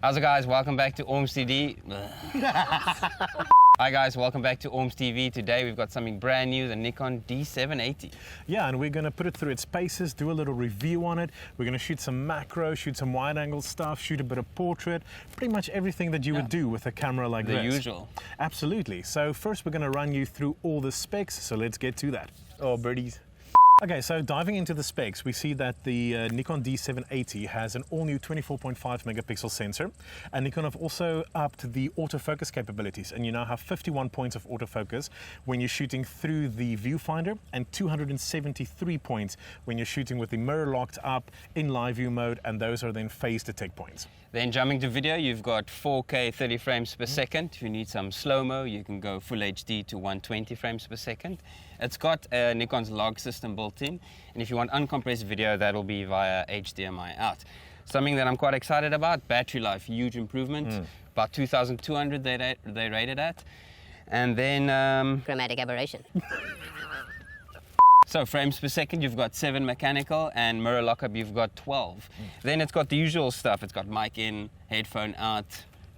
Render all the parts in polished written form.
How's it, guys? Welcome back to OrmsTV. Hi guys, welcome back to OrmsTV. Today we've got something brand new, the Nikon D780. Yeah, and we're going to put it through its paces, do a little review on it. We're going to shoot some macro, shoot some wide-angle stuff, shoot a bit of portrait, pretty much everything that you would do with a camera like this. The usual. Absolutely. So first we're going to run you through all the specs, so let's get to that. Oh, birdies. Okay, so diving into the specs, we see that the Nikon D780 has an all-new 24.5 megapixel sensor, and Nikon have also upped the autofocus capabilities, and you now have 51 points of autofocus when you're shooting through the viewfinder, and 273 points when you're shooting with the mirror locked up in live view mode, and those are then phase detect points. Then jumping to video, you've got 4K 30 frames per second. If you need some slow-mo, you can go full HD to 120 frames per second. It's got Nikon's log system built in, and if you want uncompressed video, that'll be via HDMI out. Something that I'm quite excited about, battery life, huge improvement. About 2,200 they rated at. And then chromatic aberration. So frames per second, you've got 7 mechanical, and mirror lockup, you've got 12. Then it's got the usual stuff. It's got mic in, headphone out,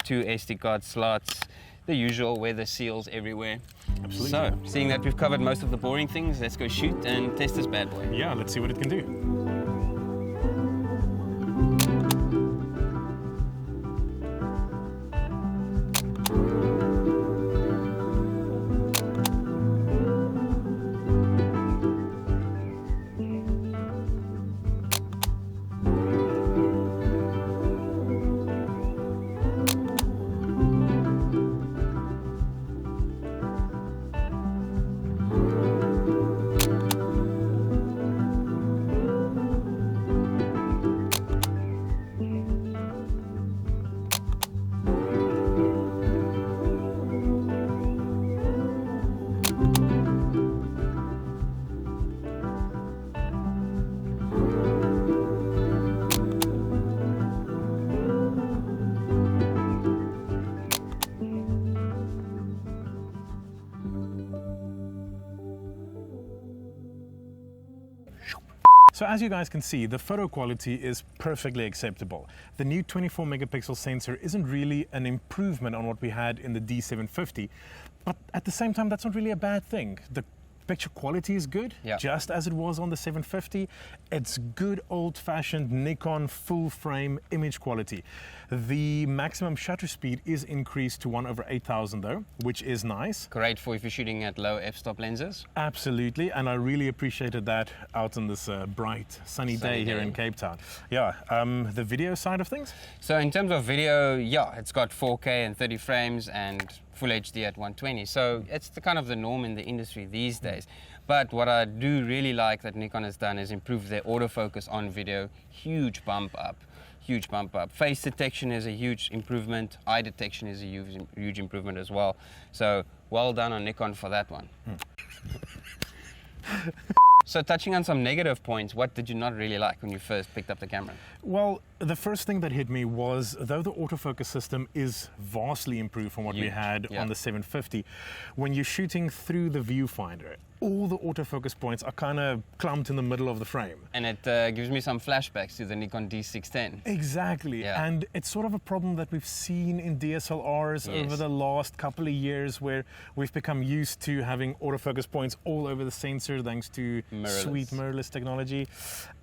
2 SD card slots, the usual weather seals everywhere. Absolutely. So, seeing that we've covered most of the boring things, let's go shoot and test this bad boy. Yeah, let's see what it can do. So as you guys can see, the photo quality is perfectly acceptable. The new 24 megapixel sensor isn't really an improvement on what we had in the D750, but at the same time, that's not really a bad thing. The picture quality is good, just as it was on the 750. It's good old-fashioned Nikon full-frame image quality. The maximum shutter speed is increased to 1/8000 though, which is nice. Great for if you're shooting at low f-stop lenses. Absolutely, and I really appreciated that out on this bright, sunny day here in Cape Town. Yeah, the video side of things? So in terms of video, yeah, it's got 4K and 30 frames and full HD at 120. So it's the kind of the norm in the industry these days. But what I do really like that Nikon has done is improve their autofocus on video. Huge bump up. Huge bump up. Face detection is a huge improvement. Eye detection is a huge improvement as well. So well done on Nikon for that one. So touching on some negative points, what did you not really like when you first picked up the camera? Well, the first thing that hit me was, though the autofocus system is vastly improved from what we had on the 750, when you're shooting through the viewfinder, all the autofocus points are kind of clumped in the middle of the frame. And it gives me some flashbacks to the Nikon D610. Exactly, and it's sort of a problem that we've seen in DSLRs over the last couple of years, where we've become used to having autofocus points all over the sensor thanks to sweet mirrorless technology.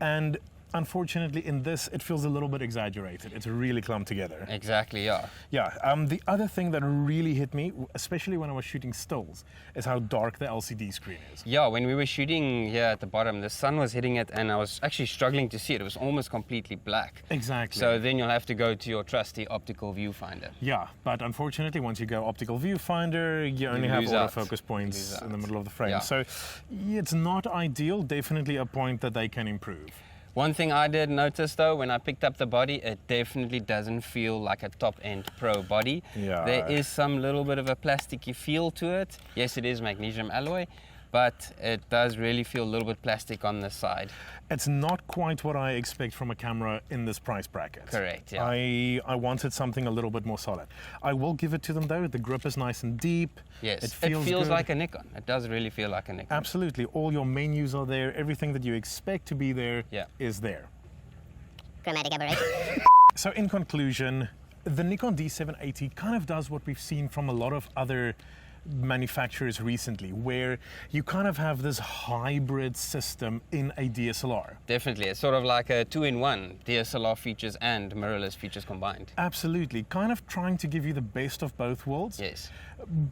And unfortunately, in this, it feels a little bit exaggerated. It's really clumped together. Exactly, yeah. Yeah, the other thing that really hit me, especially when I was shooting stills, is how dark the LCD screen is. Yeah, when we were shooting here at the bottom, the sun was hitting it and I was actually struggling to see it. It was almost completely black. Exactly. So then you'll have to go to your trusty optical viewfinder. Yeah, but unfortunately, once you go optical viewfinder, you only have autofocus points in the middle of the frame. So it's not ideal, definitely a point that they can improve. One thing I did notice though, when I picked up the body, it definitely doesn't feel like a top-end pro body. Yeah. There is some little bit of a plasticky feel to it. Yes, it is magnesium alloy, but it does really feel a little bit plastic on the side. It's not quite what I expect from a camera in this price bracket. Correct, yeah. I wanted something a little bit more solid. I will give it to them though, the grip is nice and deep. Yes, it feels good. like a Nikon. It does really feel like a Nikon. Absolutely, all your menus are there, everything that you expect to be there is there. Chromatic aberration. So in conclusion, the Nikon D780 kind of does what we've seen from a lot of other manufacturers recently, where you kind of have this hybrid system in a DSLR. Definitely, it's sort of like a two-in-one, DSLR features and mirrorless features combined. Absolutely, kind of trying to give you the best of both worlds. Yes.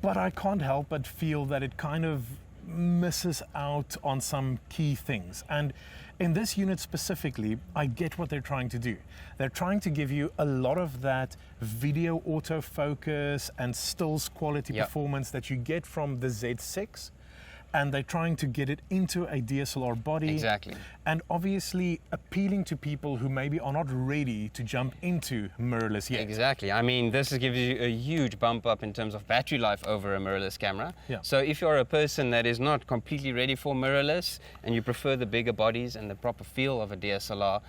But I can't help but feel that it kind of misses out on some key things. And in this unit specifically, I get what they're trying to do. They're trying to give you a lot of that video autofocus and stills quality performance that you get from the Z6. And they're trying to get it into a DSLR body. Exactly. And obviously appealing to people who maybe are not ready to jump into mirrorless yet. Exactly. I mean, this gives you a huge bump up in terms of battery life over a mirrorless camera. Yeah. So if you're a person that is not completely ready for mirrorless and you prefer the bigger bodies and the proper feel of a DSLR,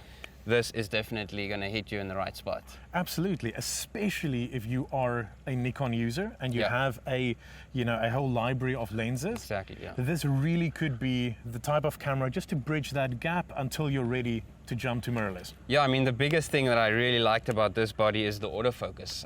this is definitely going to hit you in the right spot. Absolutely, especially if you are a Nikon user and you have a whole library of lenses. Exactly, yeah. This really could be the type of camera just to bridge that gap until you're ready to jump to mirrorless. Yeah, I mean, the biggest thing that I really liked about this body is the autofocus.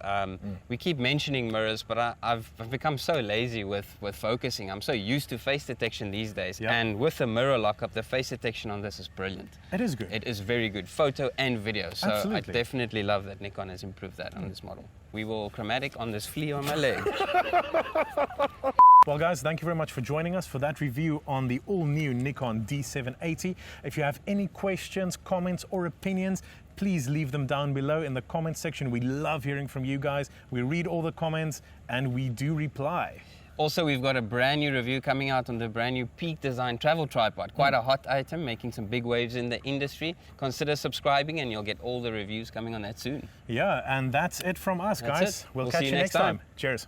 We keep mentioning mirrors, but I've become so lazy with focusing. I'm so used to face detection these days. Yeah. And with the mirror lockup, the face detection on this is brilliant. It is good. It is very good, photo and video. So Absolutely. I definitely love that Nikon has improved that on this model. We will chromatic on this flea on my leg. Well guys, thank you very much for joining us for that review on the all-new Nikon D780. If you have any questions, comments or opinions, please leave them down below in the comment section. We love hearing from you guys. We read all the comments and we do reply. Also, we've got a brand new review coming out on the brand new Peak Design travel tripod. Quite a hot item, making some big waves in the industry. Consider subscribing and you'll get all the reviews coming on that soon. Yeah, and that's it from us, guys. That's it. We'll catch you next time. Cheers.